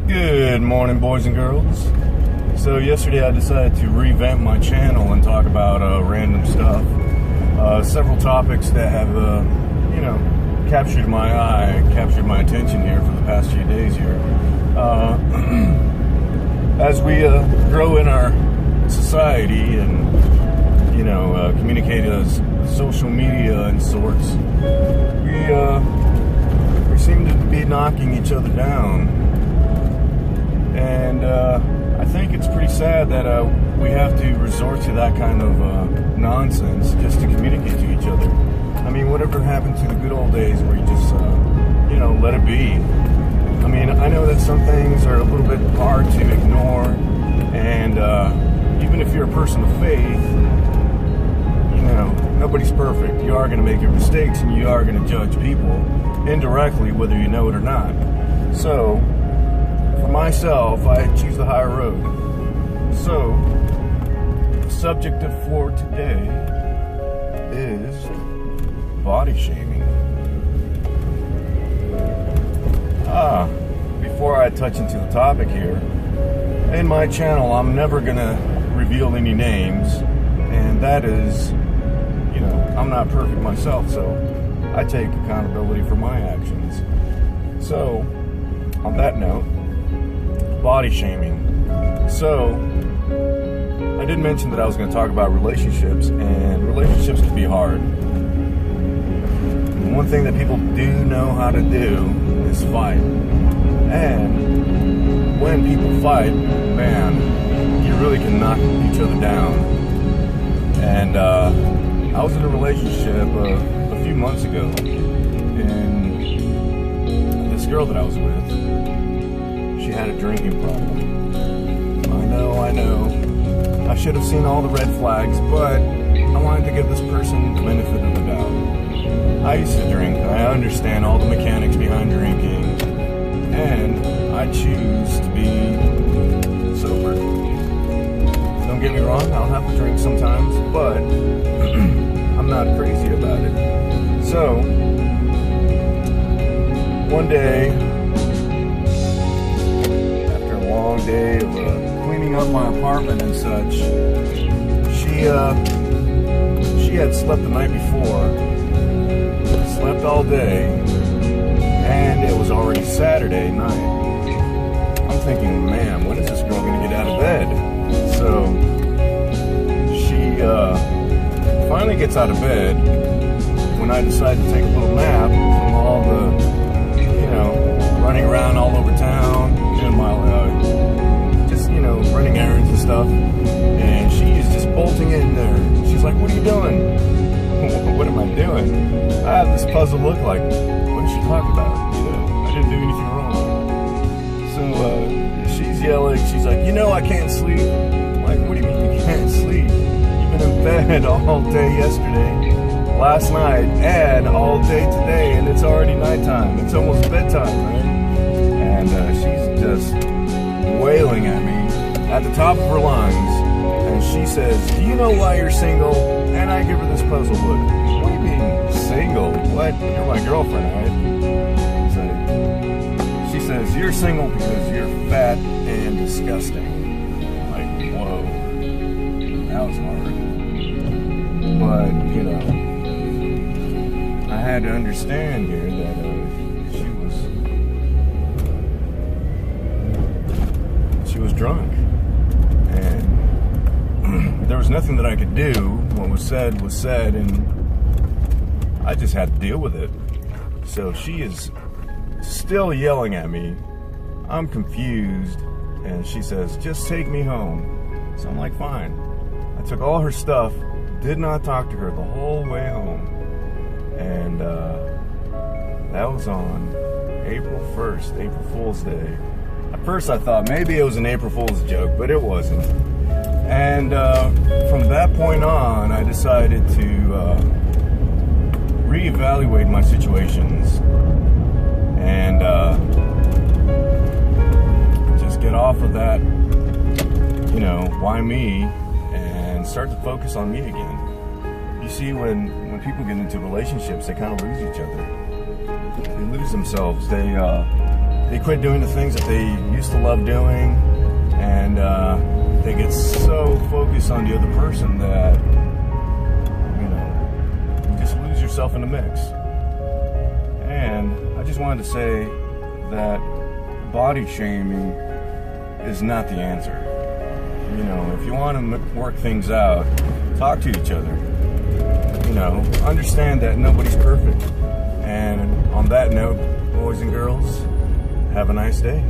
Good morning, boys and girls. So yesterday I decided to revamp my channel and talk about random stuff. Several topics that have, captured my eye, captured my attention here for the past few days here. As we grow in our society and, communicate as social media and sorts, we seem to be knocking each other down. And I think it's pretty sad that we have to resort to that kind of nonsense just to communicate to each other. I mean, whatever happened to the good old days where you just, let it be. I mean, I know that some things are a little bit hard to ignore, and even if you're a person of faith, nobody's perfect. You are going to make your mistakes, and you are going to judge people indirectly, whether you know it or not. So, for myself, I choose the higher road. So, the subject for today is body shaming. Before I touch into the topic here, in my channel, I'm never going to reveal any names, and that is, I'm not perfect myself, so I take accountability for my actions. So, on that note, body shaming. So, I did mention that I was going to talk about relationships, and relationships can be hard. And one thing that people do know how to do is fight. And when people fight, man, you really can knock each other down. And I was in a relationship a few months ago, and this girl that I was with, she had a drinking problem. I know. I should have seen all the red flags, but I wanted to give this person the benefit of the doubt. I used to drink. I understand all the mechanics behind drinking, and I choose to be sober. Don't get me wrong, I'll have a drink sometimes, but I'm not crazy about it. So, one day, after a long day of cleaning up my apartment and such, she had slept the night before, slept all day, and it was already Saturday night. I'm thinking, man, when is this girl going to get out of bed? So she finally gets out of bed when I decide to take a little nap from all the, running around all over town, doing my, running errands and stuff. And she is just bolting in there. She's like, what are you doing? What am I doing? I have this puzzled look like, what did she talk about? I didn't do anything wrong. So she's yelling. She's like, I can't sleep. I'm like, what do you mean you can't sleep? You've been in bed all day yesterday, last night, and all day today, and it's already nighttime. It's almost bedtime, right? And she's just wailing at me at the top of her lungs, and she says, do you know why you're single? And I give her this puzzled look. What do you mean, single? What? You're my girlfriend, right? So she says, you're single because you're fat and disgusting. I'm like, whoa. That was hard. But, I had to understand here that she was drunk. And there was nothing that I could do. What was said, and I just had to deal with it. So she is still yelling at me. I'm confused, and she says, just take me home. So I'm like, fine. I took all her stuff, did not talk to her the whole way home. And that was on April 1st, April Fool's Day. At first I thought maybe it was an April Fool's joke, but it wasn't. And from that point on, I decided to reevaluate my situations and just get off of that, why me, and start to focus on me again. You see, when people get into relationships, they kind of lose each other. They lose themselves. They they quit doing the things that they used to love doing, and they get so focused on the other person that, you know, you just lose yourself in the mix. And I just wanted to say that body shaming is not the answer. You know, if you want to work things out, talk to each other. You know, understand that nobody's perfect. And on that note, boys and girls, have a nice day.